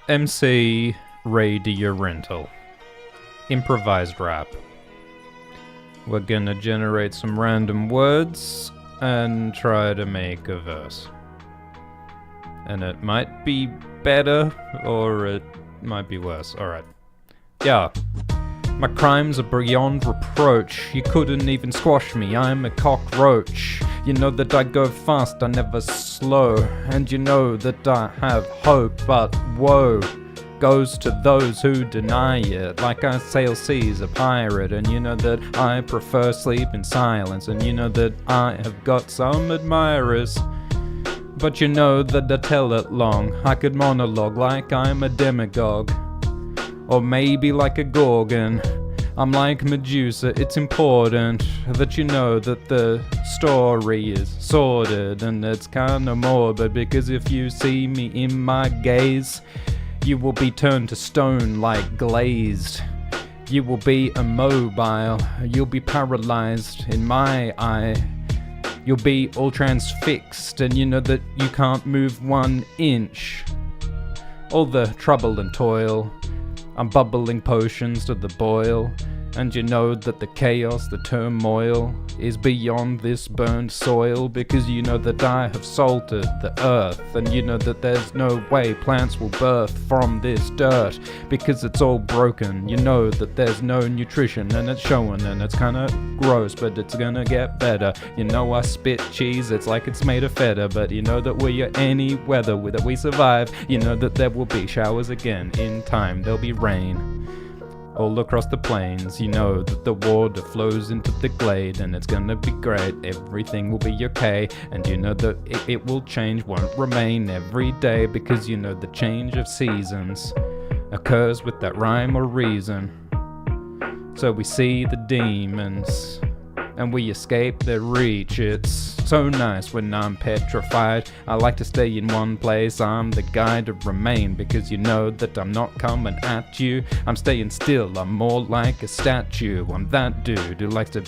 MC Radio Rental. Improvised rap. We're gonna generate some random words and try to make a verse. And it might be better or it might be worse. Alright. Yeah. My crimes are beyond reproach. You couldn't even squash me, I'm a cockroach. You know that I go fast, I never slow. And you know that I have hope, but woe goes to those who deny it. Like I sail seas, a pirate. And you know that I prefer sleep in silence. And you know that I have got some admirers. But you know that I tell it long. I could monologue like I'm a demagogue. Or maybe like a Gorgon. I'm like Medusa, it's important that you know that the story is sordid and it's kinda morbid, because if you see me in my gaze, you will be turned to stone like glazed. You will be immobile, you'll be paralyzed in my eye. You'll be all transfixed and you know that you can't move 1 inch. All the trouble and toil, I'm bubbling potions to the boil. And you know that the chaos, the turmoil is beyond this burned soil, because you know that I have salted the earth. And you know that there's no way plants will birth from this dirt, because it's all broken. You know that there's no nutrition and it's showing, and it's kinda gross, but it's gonna get better. You know I spit cheese, it's like it's made of feta, but you know that we are any weather that we survive. You know that there will be showers again in time, there'll be rain all across the plains. You know that the water flows into the glade, and it's gonna be great, everything will be okay. And you know that it will change, won't remain every day, because you know the change of seasons occurs with that rhyme or reason. So we see the demons and we escape their reach. It's so nice when I'm petrified. I like to stay in one place, I'm the guy to remain, because you know that I'm not coming at you. I'm staying still, I'm more like a statue. I'm that dude who likes to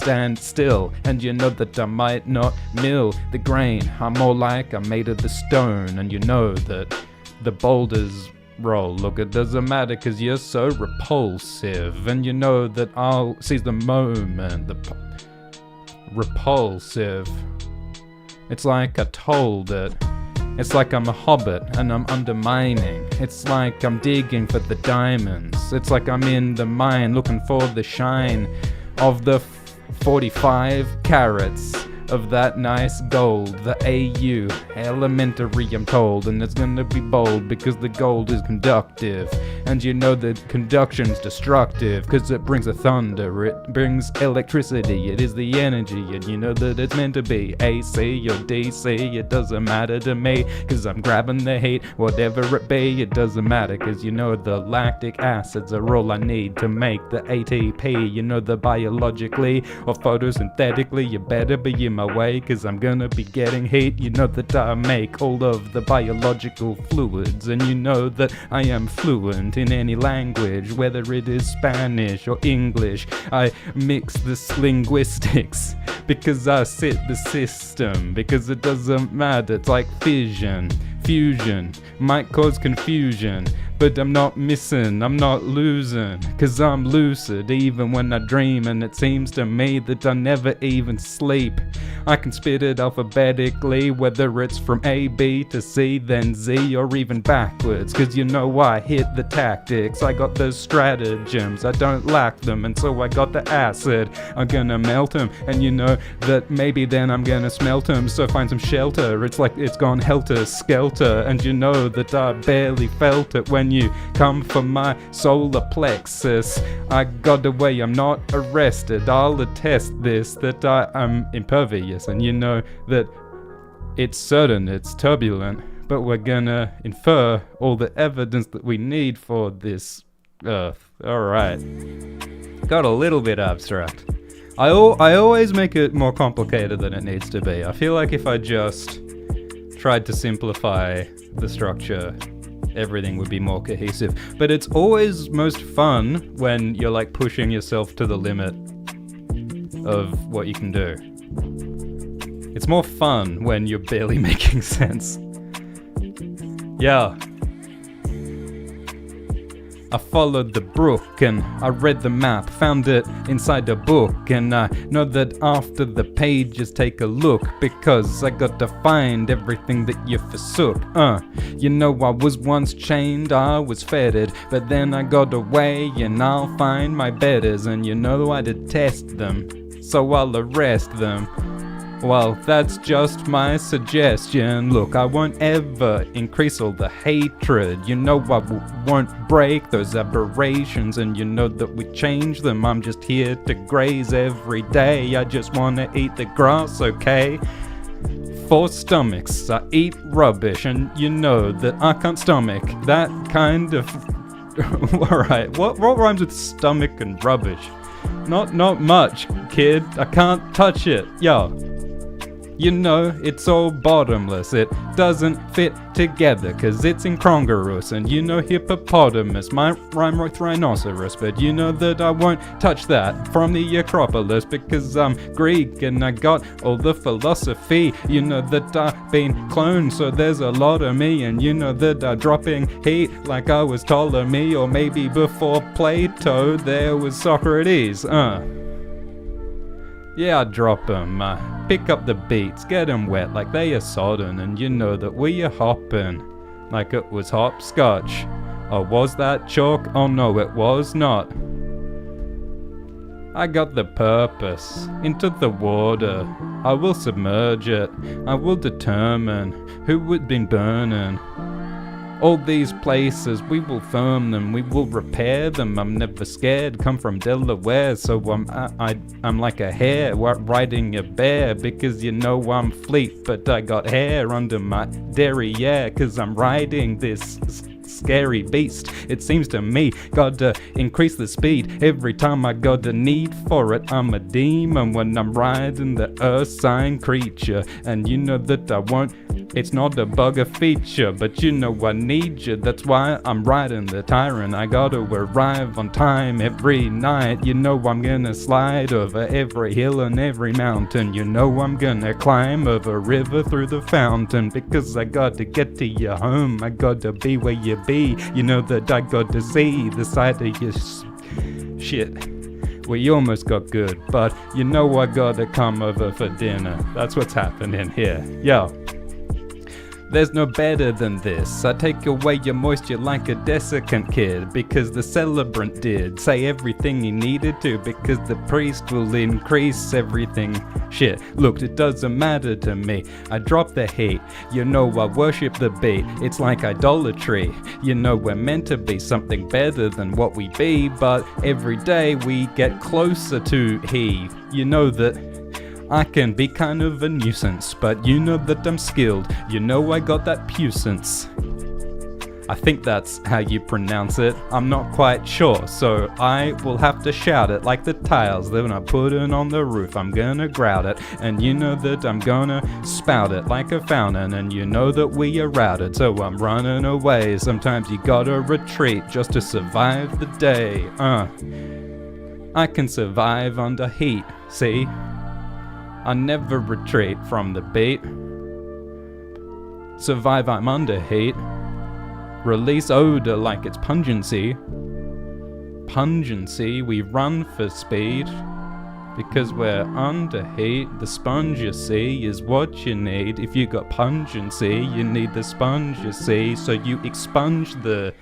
stand still. And you know that I might not mill the grain, I'm more like I'm made of the stone. And you know that the boulders roll. Look, it doesn't matter cause you're so repulsive. And you know that I'll seize the moment. Repulsive. It's like I told it. It's like I'm a hobbit and I'm undermining. It's like I'm digging for the diamonds. It's like I'm in the mine looking for the shine of the 45 carats of that nice gold, the AU, elementary I'm told, and it's gonna be bold because the gold is conductive, and you know that conduction's destructive, cause it brings a thunder, it brings electricity, it is the energy, and you know that it's meant to be AC or DC, it doesn't matter to me, cause I'm grabbing the heat, whatever it be, it doesn't matter, cause you know the lactic acids are all I need to make the ATP, you know that biologically or photosynthetically, you better be in my way, cause I'm gonna be getting heat. You know that I make all of the biological fluids, and you know that I am fluent in any language, whether it is Spanish or English. I mix this linguistics because I sit the system, because it doesn't matter. It's like fission, fusion, might cause confusion, but I'm not missing, I'm not losing, cause I'm lucid even when I dream, and it seems to me that I never even sleep. I can spit it alphabetically, whether it's from A, B to C, then Z, or even backwards, cause you know I hit the tactics, I got the stratagems, I don't lack them, and so I got the acid, I'm gonna melt them, and you know that maybe then I'm gonna smelt them, so find some shelter, it's like it's gone helter-skelter, and you know that I barely felt it when you come for my solar plexus. I got away, I'm not arrested, I'll attest this, that I am impervious, and you know that it's certain, it's turbulent, but we're gonna infer all the evidence that we need for this earth. Alright. Got a little bit abstract. I always make it more complicated than it needs to be. I feel like if I just tried to simplify the structure, everything would be more cohesive. But it's always most fun when you're like pushing yourself to the limit of what you can do. It's more fun when you're barely making sense. Yeah. I followed the brook and I read the map, found it inside a book, and I know that after the pages take a look, because I got to find everything that you forsook. You know I was once chained, I was fettered, but then I got away and I'll find my betters, and you know I detest them, so I'll arrest them. Well, that's just my suggestion. Look, I won't ever increase all the hatred. You know I won't break those aberrations, and you know that we change them. I'm just here to graze every day. I just wanna eat the grass, okay? 4 stomachs, I eat rubbish, and you know that I can't stomach that kind of... Alright, what rhymes with stomach and rubbish? Not much, kid. I can't touch it. Yo. You know, it's all bottomless, it doesn't fit together, cause it's incongruous, and you know hippopotamus might rhyme with rhinoceros, but you know that I won't touch that from the Acropolis, because I'm Greek and I got all the philosophy. You know that I've been cloned, so there's a lot of me, and you know that I'm dropping heat like I was Ptolemy, or maybe before Plato there was Socrates. Yeah, I drop 'em, pick up the beats, get 'em wet like they are sodden, and you know that we are hopping like it was hopscotch. Or was that chalk? Oh no, it was not. I got the purpose. Into the water, I will submerge it. I will determine who would been burning. All these places, we will firm them, we will repair them. I'm never scared, come from Delaware, so I'm like a hare riding a bear, because you know I'm fleet, but I got hair under my derriere, cause I'm riding this scary beast. It seems to me, gotta increase the speed every time I got a need for it. I'm a demon when I'm riding the earth sign creature, and you know that I won't. It's not a bug, a feature, but you know I need you. That's why I'm riding the tyrant. I gotta arrive on time every night. You know I'm gonna slide over every hill and every mountain. You know I'm gonna climb over a river through the fountain, because I gotta get to your home. I gotta be where you be. You know that I gotta see the side of your shit. We almost got good, but you know I gotta come over for dinner. That's what's happening here. Yo. There's no better than this. I take away your moisture like a desiccant kid, because the celebrant did say everything he needed to, because the priest will increase everything. Shit, look, it doesn't matter to me. I drop the hate. You know I worship the beat. It's like idolatry. You know we're meant to be something better than what we be, but every day we get closer to he. You know that I can be kind of a nuisance, but you know that I'm skilled. You know I got that puissance. I think that's how you pronounce it. I'm not quite sure, so I will have to shout it like the tiles that I put in on the roof. I'm gonna grout it, and you know that I'm gonna spout it like a fountain, and you know that we are routed, so I'm running away. Sometimes you gotta retreat just to survive the day. I can survive under heat, see? I never retreat from the beat. Survive, I'm under heat. Release odor like it's pungency. Pungency, we run for speed. Because we're under heat, the sponge you see is what you need. If you got pungency, you need the sponge you see, so you expunge the...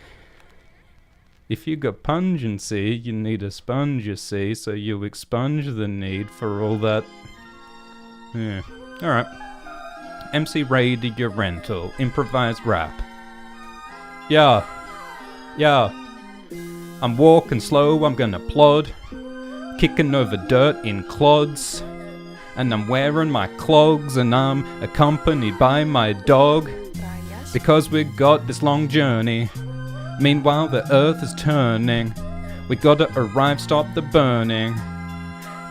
If you got pungency, you need a sponge you see, so you expunge the need for all that... Yeah. Alright. MC Ray to your rental. Improvised rap. Yeah. I'm walking slow, I'm gonna plod. Kicking over dirt in clods. And I'm wearing my clogs, and I'm accompanied by my dog. Because we got this long journey. Meanwhile the earth is turning. We gotta arrive, stop the burning.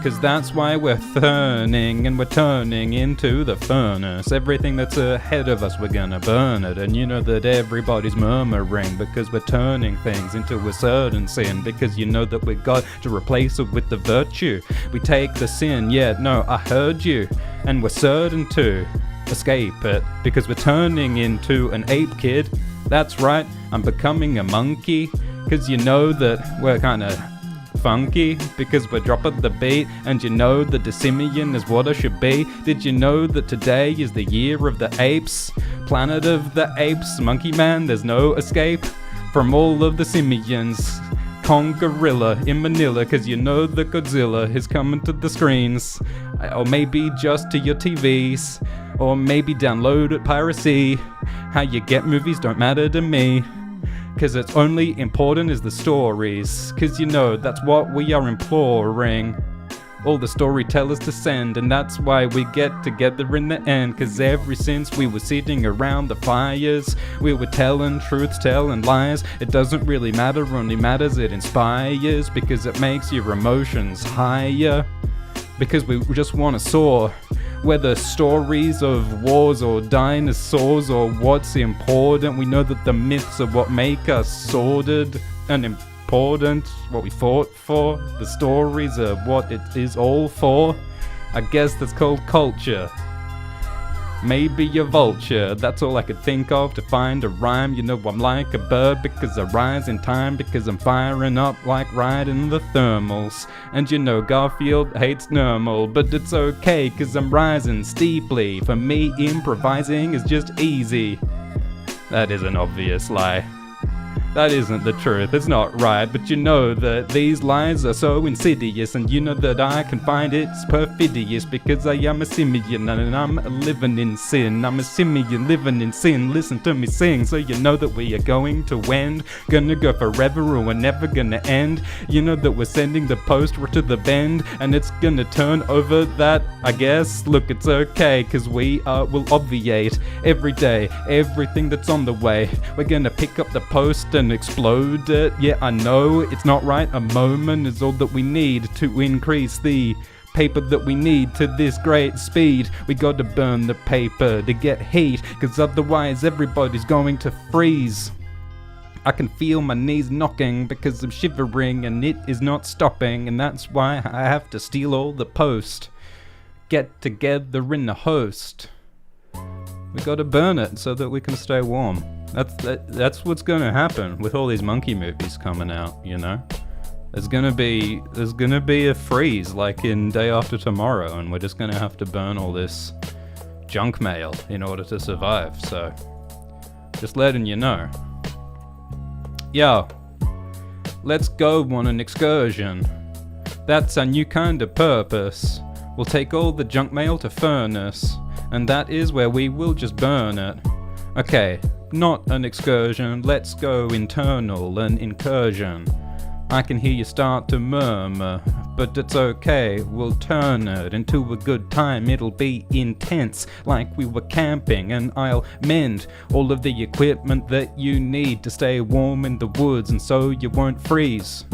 Cause that's why we're turning, and we're turning into the furnace. Everything that's ahead of us, we're gonna burn it. And you know that everybody's murmuring, because we're turning things into a certain sin. Because you know that we got to replace it with the virtue. We take the sin, yeah, no, I heard you. And we're certain to escape it, because we're turning into an ape, kid. That's right, I'm becoming a monkey. Cause you know that we're kinda funky because we're dropping the beat, and you know that the simian is what I should be. Did you know that today is the year of the apes? Planet of the apes, monkey man, there's no escape from all of the simians. Kong gorilla in Manila, cause you know that Godzilla is coming to the screens, or maybe just to your TVs, or maybe download it piracy. How you get movies don't matter to me, cause it's only important is the stories, cause you know that's what we are imploring all the storytellers to send, and that's why we get together in the end. Cause ever since we were sitting around the fires, we were telling truths, telling lies. It doesn't really matter, only matters it inspires, because it makes your emotions higher, because we just want to soar. Whether stories of wars or dinosaurs or what's important, we know that the myths are what make us sordid and important, what we fought for. The stories are what it is all for. I guess that's called culture. Maybe a vulture, that's all I could think of to find a rhyme. You know I'm like a bird because I rise in time, because I'm firing up like riding the thermals. And you know Garfield hates normal, but it's okay cause I'm rising steeply. For me improvising is just easy. That is an obvious lie. That isn't the truth, it's not right, but you know that these lies are so insidious, and you know that I can find it's perfidious, because I am a simian and I'm living in sin. I'm a simian living in sin, listen to me sing, so you know that we are going to end, gonna go forever or we're never gonna end. You know that we're sending the post to the bend, and it's gonna turn over that, I guess. Look, it's okay, cause we will obviate every day, everything that's on the way. We're gonna pick up the post and explode it. Yeah, I know it's not right. A moment is all that we need to increase the paper that we need to this great speed. We gotta burn the paper to get heat, cause otherwise everybody's going to freeze. I can feel my knees knocking because I'm shivering and it is not stopping, and that's why I have to steal all the post. Get together in the host. We gotta burn it so that we can stay warm. That's what's gonna happen with all these monkey movies coming out, you know? There's gonna be a freeze like in Day After Tomorrow, and we're just gonna have to burn all this junk mail in order to survive, so just letting you know. Yo, let's go on an excursion. That's our new kind of purpose. We'll take all the junk mail to furnace, and that is where we will just burn it. Okay, not an excursion, let's go internal, an incursion. I can hear you start to murmur, but it's okay, we'll turn it into a good time. It'll be intense, like we were camping, and I'll mend all of the equipment that you need to stay warm in the woods, and so you won't freeze.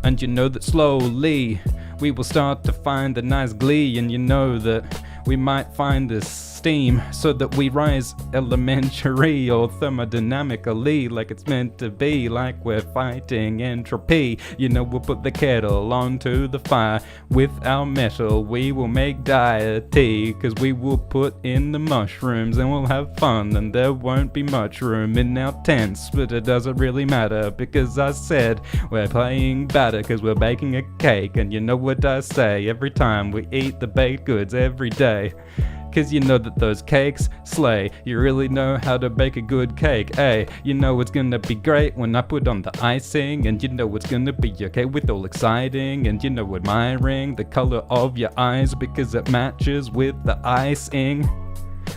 And you know that slowly we will start to find the nice glee, and you know that we might find this steam so that we rise elementary or thermodynamically, like it's meant to be, like we're fighting entropy. You know, we'll put the kettle onto the fire with our metal. We will make deity, cause we will put in the mushrooms and we'll have fun, and there won't be much room in our tents, but it doesn't really matter because I said we're playing batter cause we're baking a cake. And you know what I say every time we eat the baked goods every day, cause you know that those cakes slay. You really know how to bake a good cake, eh? You know it's gonna be great when I put on the icing, and you know it's gonna be okay with all exciting, and you know admiring the color of your eyes because it matches with the icing.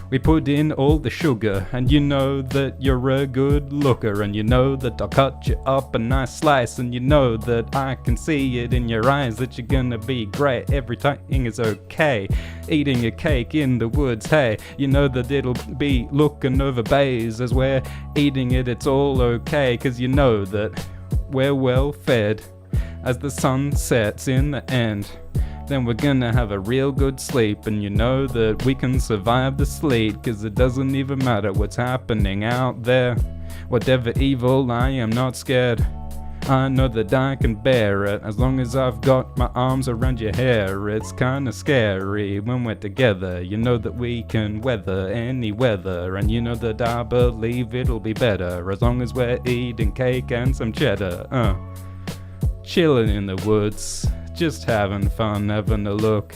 We put in all the sugar, and you know that you're a good looker, and you know that I'll cut you up a nice slice, and you know that I can see it in your eyes that you're gonna be great. Everything is okay. Eating a cake in the woods, hey, you know that it'll be looking over bays as we're eating it. It's all okay, cause you know that we're well fed. As the sun sets in the end, then we're gonna have a real good sleep, and you know that we can survive the sleet, cause it doesn't even matter what's happening out there. Whatever evil, I am not scared. I know that I can bear it as long as I've got my arms around your hair. It's kinda scary when we're together. You know that we can weather any weather, and you know that I believe it'll be better as long as we're eating cake and some cheddar. Chilling in the woods, just having fun, having a look.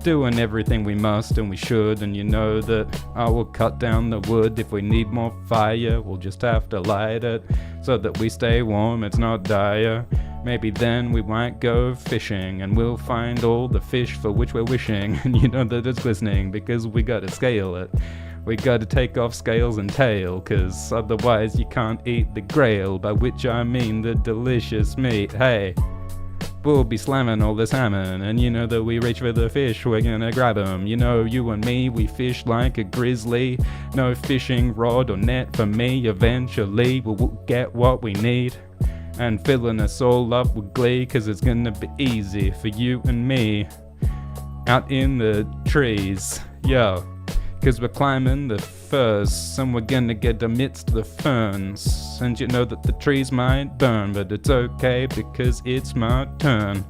Doing everything we must and we should, and you know that I will cut down the wood. If we need more fire, we'll just have to light it so that we stay warm, it's not dire. Maybe then we might go fishing and we'll find all the fish for which we're wishing. And you know that it's glistening because we gotta scale it. We gotta take off scales and tail, cause otherwise you can't eat the grail, by which I mean the delicious meat. Hey, we'll be slamming all the salmon, and you know that we reach for the fish, we're gonna grab 'em. You know, you and me, we fish like a grizzly. No fishing rod or net for me. Eventually we'll get what we need, and filling us all up with glee, cause it's gonna be easy for you and me out in the trees. Yo, cause we're climbing the firs, and we're gonna get amidst the ferns. And you know that the trees might burn, but it's okay because it's my turn.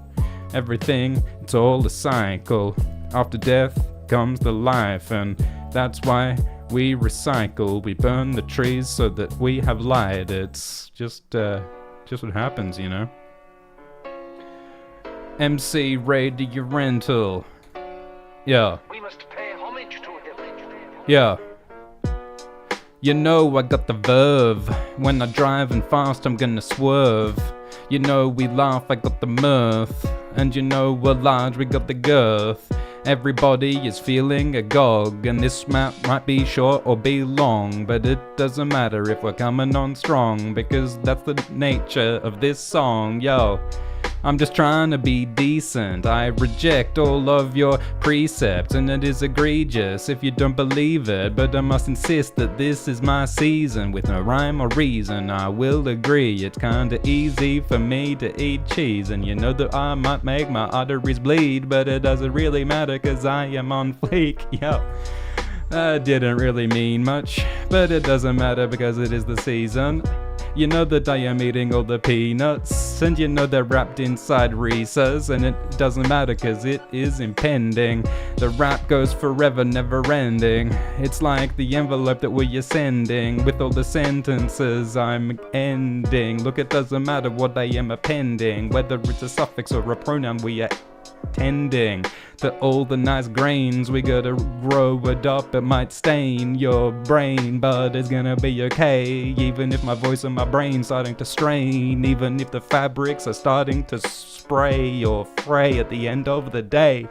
Everything, it's all a cycle. After death comes the life, and that's why we recycle. We burn the trees so that we have light. It's just what happens, you know. MC Radio Rental. Yeah. We must pay homage to him. Yeah. You know I got the verve. When I'm driving fast, I'm gonna swerve. You know we laugh, I got the mirth. And you know we're large, we got the girth. Everybody is feeling agog, and this map might be short or be long, but it doesn't matter if we're coming on strong, because that's the nature of this song. Yo, I'm just trying to be decent. I reject all of your precepts, and it is egregious if you don't believe it, but I must insist that this is my season. With no rhyme or reason, I will agree. It's kinda easy for me to eat cheese, and you know that I might make my arteries bleed, but it doesn't really matter cause I am on fleek. Yo, I didn't really mean much, but it doesn't matter because it is the season. You know that I am eating all the peanuts, and you know they're wrapped inside Reese's, and it doesn't matter cause it is impending. The rap goes forever, never ending. It's like the envelope that we are sending, with all the sentences I'm ending. Look, it doesn't matter what I am appending, whether it's a suffix or a pronoun we are tending to all the nice grains. We gotta grow it up, it might stain your brain, but it's gonna be okay. Even if my voice and my brain's starting to strain, even if the fabrics are starting to spray or fray at the end of the day.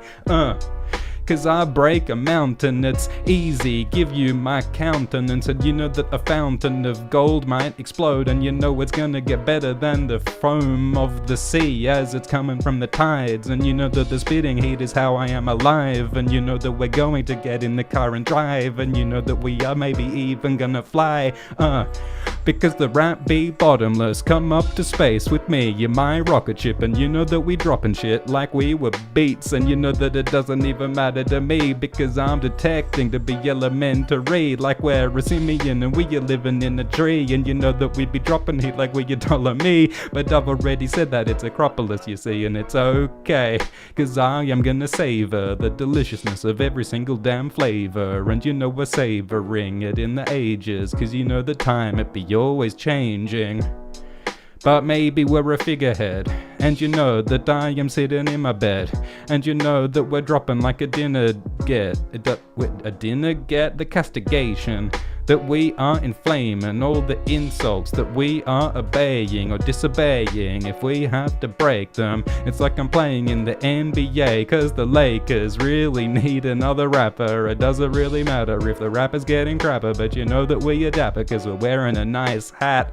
Cause I break a mountain, it's easy, give you my countenance, and you know that a fountain of gold might explode, and you know it's gonna get better than the foam of the sea as it's coming from the tides, and you know that the spitting heat is how I am alive, and you know that we're going to get in the car and drive, and you know that we are maybe even gonna fly, because the rap be bottomless. Come up to space with me, you're my rocket ship, and you know that we dropping shit like we were beats, and you know that it doesn't even matter to me because I'm detecting to be elementary, like we're a simian and we are living in a tree, and you know that we'd be dropping heat like we a dollar me, but I've already said that it's Acropolis, you see, and it's okay, cause I am gonna savor the deliciousness of every single damn flavor, and you know we're savoring it in the ages, cause you know the time it be always changing. But maybe we're a figurehead, and you know that I am sitting in my bed, and you know that we're dropping like a dinner get, the castigation that we are inflaming, all the insults that we are obeying or disobeying if we have to break them. It's like I'm playing in the NBA, cause the Lakers really need another rapper. It doesn't really matter if the rapper's getting crapper, but you know that we are dapper cause we're wearing a nice hat.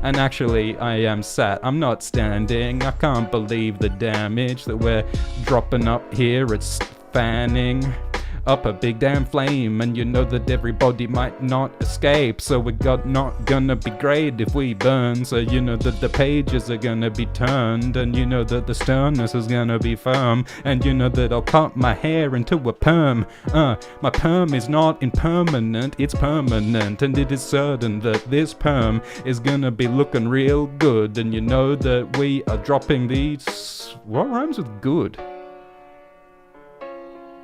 And actually, I am sat, I'm not standing. I can't believe the damage that we're dropping up here. It's fanning up a big damn flame, and you know that everybody might not escape. So we got not gonna be great if we burn. So you know that the pages are gonna be turned, and you know that the sternness is gonna be firm, and you know that I'll cut my hair into a perm. My perm is not impermanent, it's permanent, and it is certain that this perm is gonna be looking real good. And you know that we are dropping these. What rhymes with good?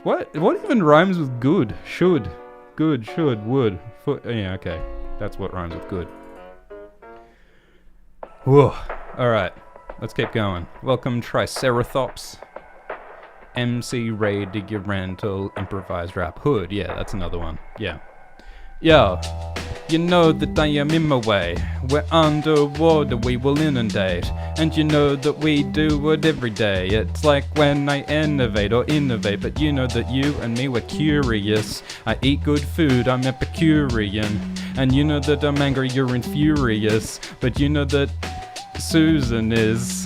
What even rhymes with good? Should, good, should, would, yeah, okay. That's what rhymes with good. Whoa. Alright, let's keep going. Welcome, Triceratops. MC Ray Rental Improvised Rap. Hood, yeah, that's another one. Yeah. Yo, you know that I am in my way. We're underwater, we will inundate. And you know that we do it every day. It's like when I innovate, but you know that you and me were curious. I eat good food, I'm Epicurean. And you know that I'm angry, you're infurious. But you know that Susan is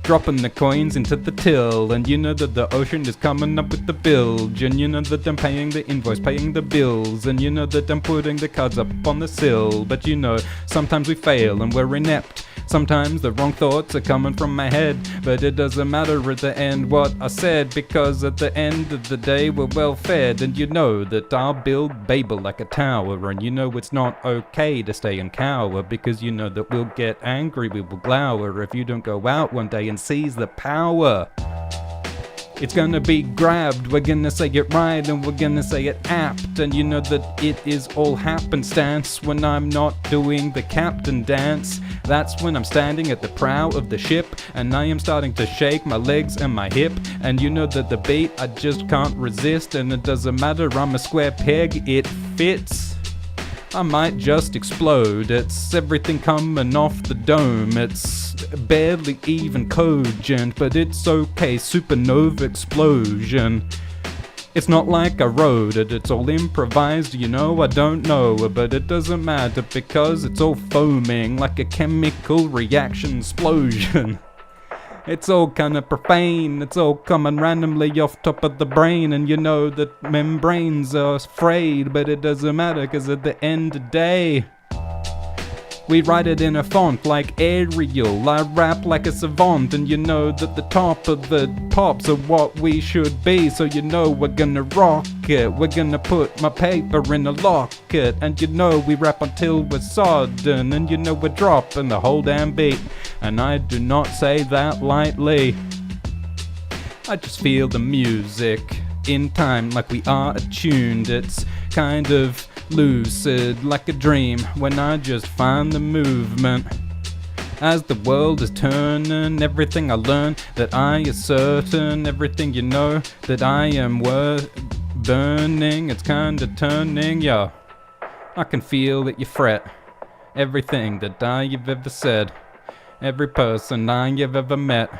dropping the coins into the till, and you know that the ocean is coming up with the bilge, and you know that I'm paying the invoice, paying the bills, and you know that I'm putting the cards up on the sill. But you know, sometimes we fail and we're inept. Sometimes the wrong thoughts are coming from my head, but it doesn't matter at the end what I said, because at the end of the day we're well fed. And you know that I'll build Babel like a tower, and you know it's not okay to stay and cower, because you know that we'll get angry, we will glower if you don't go out one day and seize the power. It's gonna be grabbed, we're gonna say it right, and we're gonna say it apt. And you know that it is all happenstance when I'm not doing the captain dance. That's when I'm standing at the prow of the ship, and I am starting to shake my legs and my hip. And you know that the beat I just can't resist, and it doesn't matter, I'm a square peg, it fits. I might just explode, it's everything coming off the dome. It's barely even cogent, but it's okay, supernova explosion. It's not like I wrote it, it's all improvised, you know, I don't know, but it doesn't matter because it's all foaming like a chemical reaction explosion. It's all kinda profane, it's all coming randomly off top of the brain, and you know that membranes are frayed, but it doesn't matter, cause at the end of the day, we write it in a font like Arial. I rap like a savant, and you know that the top of the pops are what we should be. So you know we're gonna rock it, we're gonna put my paper in a locket. And you know we rap until we're sodden, and you know we're dropping the whole damn beat. And I do not say that lightly, I just feel the music in time like we are attuned. It's kind of lucid like a dream when I just find the movement. As the world is turning, everything I learn that I is certain, everything you know that I am worth burning, it's kinda turning, yeah. I can feel that you fret everything that you've ever said, every person you've ever met.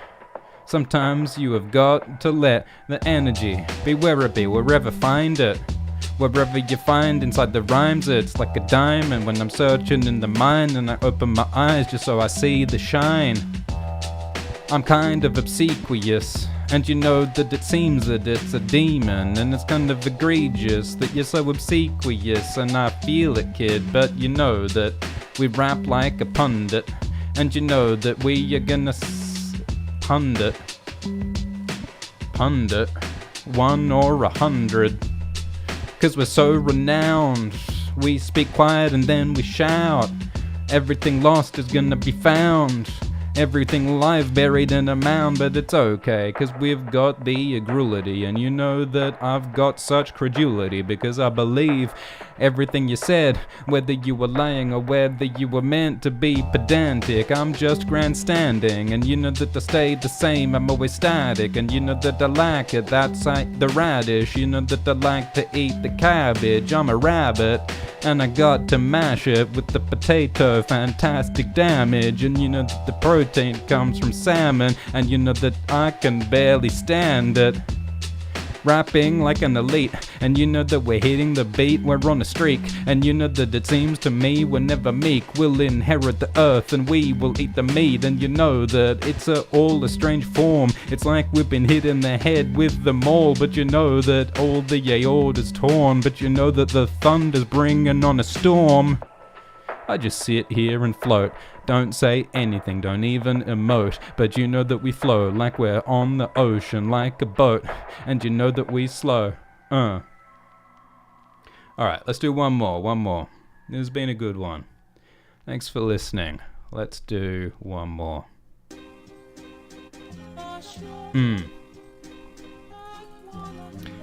Sometimes you have got to let the energy be where it be, wherever find it. Wherever you find inside the rhymes, it's like a diamond when I'm searching in the mind, and I open my eyes just so I see the shine. I'm kind of obsequious, and you know that it seems that it's a demon, and it's kind of egregious that you're so obsequious, and I feel it, kid, but you know that we rap like a pundit, and you know that we are gonna pundit, one or 100. Cause we're so renowned, we speak quiet and then we shout. Everything lost is gonna be found, everything alive buried in a mound. But it's okay, cause we've got the agility, and you know that I've got such credulity, because I believe everything you said, whether you were lying or whether you were meant to be pedantic. I'm just grandstanding, and you know that I stay the same, I'm always static. And you know that I like it, that's like the radish. You know that I like to eat the cabbage, I'm a rabbit, and I got to mash it with the potato, fantastic damage. And you know that the protein comes from salmon, and you know that I can barely stand it. rapping like an elite. And you know that we're hitting the beat, we're on a streak. And you know that it seems to me we're never meek. We'll inherit the earth and we will eat the meat. And you know that it's all a strange form. It's like we've been hit in the head with the maul. But you know that all the aorta's torn. But you know that the thunder's bringing on a storm. I just sit here and float. Don't say anything, don't even emote. But you know that we flow like we're on the ocean, like a boat. And you know that we slow. Alright, let's do one more. This has been a good one. Thanks for listening. Let's do one more.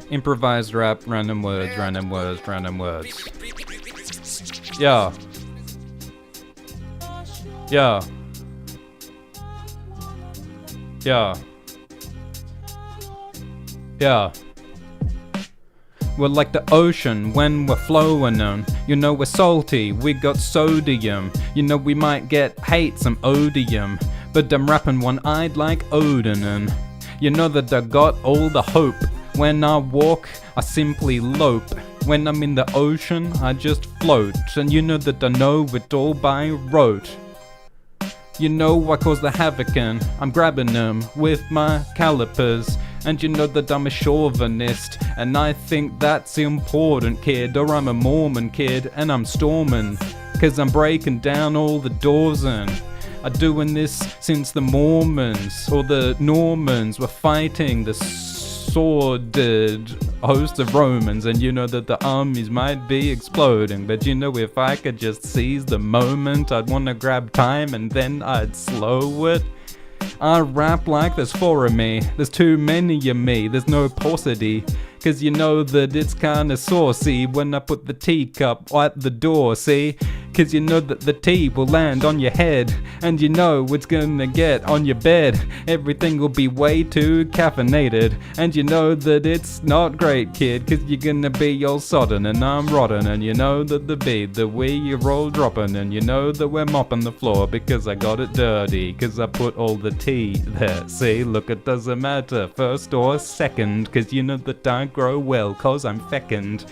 Improvised rap, random words. Yeah. We're like the ocean when we're flowing on. You know we're salty, we got sodium. You know we might get hate, some odium. But I'm rapping one-eyed like Odin. And you know that I got all the hope. When I walk, I simply lope. When I'm in the ocean, I just float. And you know that I know it all by rote. You know I cause the havoc and I'm grabbing them with my calipers. And you know that I'm a chauvinist, and I think that's important, kid. Or I'm a Mormon kid and I'm storming, cause I'm breaking down all the doors. And I'm doing this since the Mormons or the Normans were fighting the sordid host of Romans. And you know that the armies might be exploding, but you know if I could just seize the moment, I'd wanna grab time and then I'd slow it. I rap like there's four of me, there's too many of me, there's no paucity. Cause you know that it's kinda saucy when I put the teacup at the door, see? Cause you know that the tea will land on your head, and you know it's gonna get on your bed. Everything will be way too caffeinated, and you know that it's not great, kid. Cause you're gonna be all sodden and I'm rotten, and you know that the beat that we're all dropping, and you know that we're mopping the floor because I got it dirty. Cause I put all the tea there, see? Look, it doesn't matter, first or second. Cause you know that I grow well cause I'm fecund.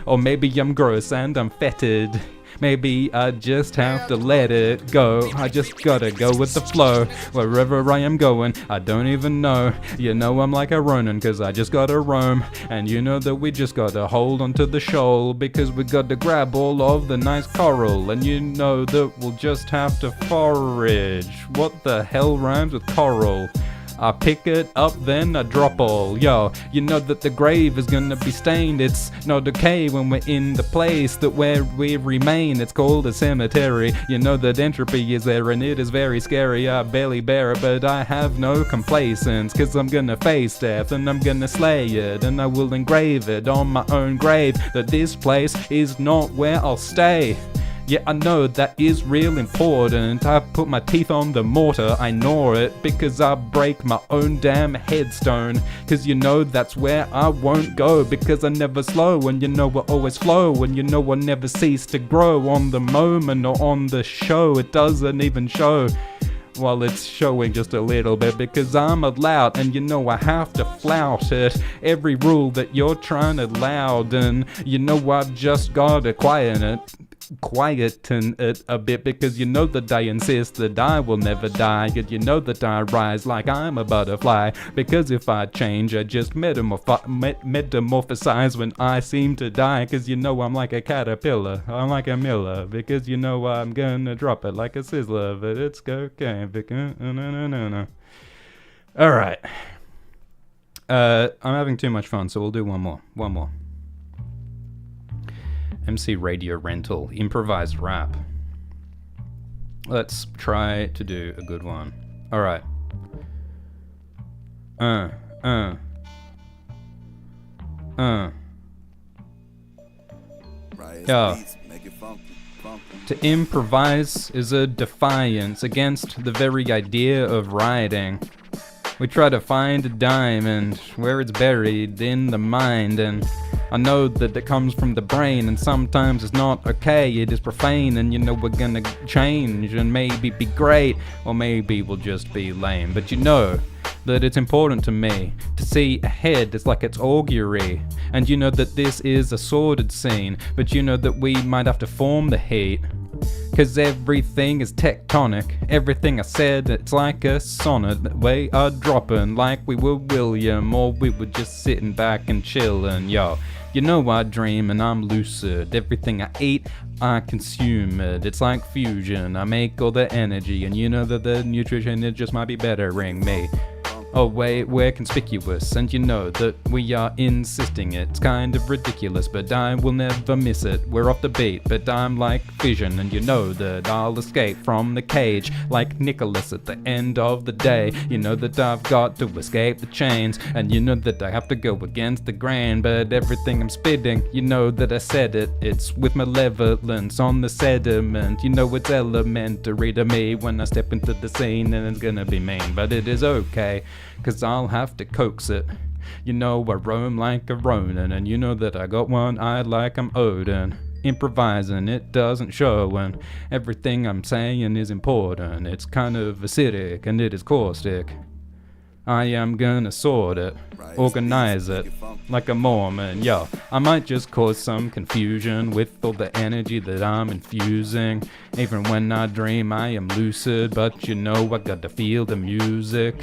Or maybe I'm gross and I'm fetid. Maybe I just have to let it go. I just gotta go with the flow. Wherever I am going, I don't even know. You know I'm like a Ronin, cause I just gotta roam. And you know that we just gotta hold onto the shoal, because we gotta grab all of the nice coral. And you know that we'll just have to forage. What the hell rhymes with coral? I pick it up, then I drop all. Yo, you know that the grave is gonna be stained. It's not okay when we're in the place that where we remain. It's called a cemetery. You know that entropy is there and it is very scary. I barely bear it, but I have no complacence. Cause I'm gonna face death and I'm gonna slay it. And I will engrave it on my own grave that this place is not where I'll stay. Yeah, I know that is real important. I put my teeth on the mortar, I gnaw it, because I break my own damn headstone. Cause you know that's where I won't go, because I never slow, and you know I always flow, and you know I never cease to grow. On the moment or on the show, it doesn't even show. Well, it's showing just a little bit, because I'm a loud, and you know I have to flout it. Every rule that you're trying to louden, you know I've just gotta quieten it a bit, because you know that I insist that I will never die. Yet you know that I rise like I'm a butterfly, because if I change I just metamorphosize when I seem to die. Cause you know I'm like a caterpillar, I'm like a miller, because you know I'm gonna drop it like a sizzler, but it's cocaine. Alright, I'm having too much fun, so we'll do one more. MC Radio Rental, improvised rap. Let's try to do a good one. Alright. Yeah. To improvise is a defiance against the very idea of writing. We try to find a diamond where it's buried in the mind, and I know that it comes from the brain, and sometimes it's not okay, it is profane, and you know we're gonna change and maybe be great, or maybe we'll just be lame. But you know that it's important to me to see ahead. It's like it's augury. And you know that this is a sordid scene, but you know that we might have to form the heat. Cause everything is tectonic. Everything I said, it's like a sonnet that we are dropping like we were William, or we were just sitting back and chilling, yo. You know I dream and I'm lucid. Everything I eat, I consume it. It's like fusion. I make all the energy, and you know that the nutrition, it just might be bettering me. Oh wait, we're conspicuous, and you know that we are insisting it. It's kind of ridiculous, but I will never miss it. We're off the beat, but I'm like fission, and you know that I'll escape from the cage like Nicholas at the end of the day. You know that I've got to escape the chains, and you know that I have to go against the grain. But everything I'm spitting, you know that I said it. It's with malevolence on the sediment. You know it's elementary to me when I step into the scene, and it's gonna be mean, but it is okay. Cause I'll have to coax it. You know I roam like a Ronin, and you know that I got one eye like I'm Odin. Improvising, it doesn't show, and everything I'm saying is important. It's kind of acidic and it is caustic. I am gonna sort it, organize it, like a Mormon, yo. I might just cause some confusion with all the energy that I'm infusing. Even when I dream I am lucid, but you know I gotta feel the music.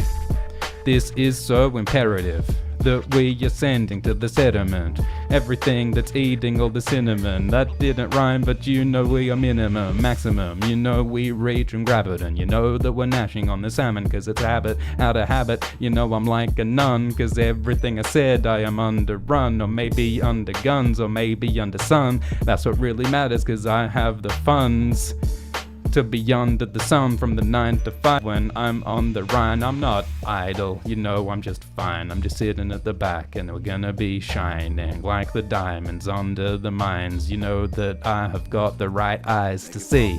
This is so imperative that we are sending to the sediment. Everything that's eating all the cinnamon. That didn't rhyme, but you know we are minimum, maximum. You know we reach and grab it, and you know that we're gnashing on the salmon, cause it's habit, out of habit. You know I'm like a nun, cause everything I said I am under run, or maybe under guns, or maybe under sun. That's what really matters, cause I have the funds to be under the sun from the 9 to 5. When I'm on the Rhine, I'm not idle, you know I'm just fine. I'm just sitting at the back, and we're gonna be shining like the diamonds under the mines. You know that I have got the right eyes to see,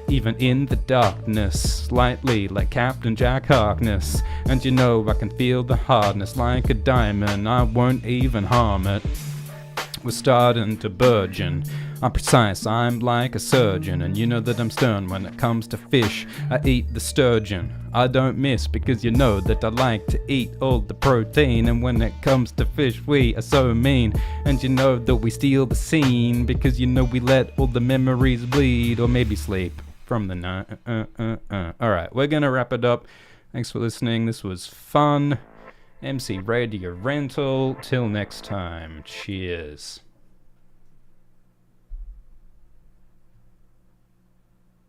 even in the darkness, slightly like Captain Jack Harkness. And you know I can feel the hardness like a diamond. I won't even harm it. We're starting to burgeon. I'm precise, I'm like a surgeon, and you know that I'm stern when it comes to fish. I eat the sturgeon, I don't miss, because you know that I like to eat all the protein. And when it comes to fish, we are so mean. And you know that we steal the scene, because you know we let all the memories bleed, or maybe sleep from the night. Alright, we're gonna wrap it up. Thanks for listening, this was fun. MC Radio Rental, till next time, cheers.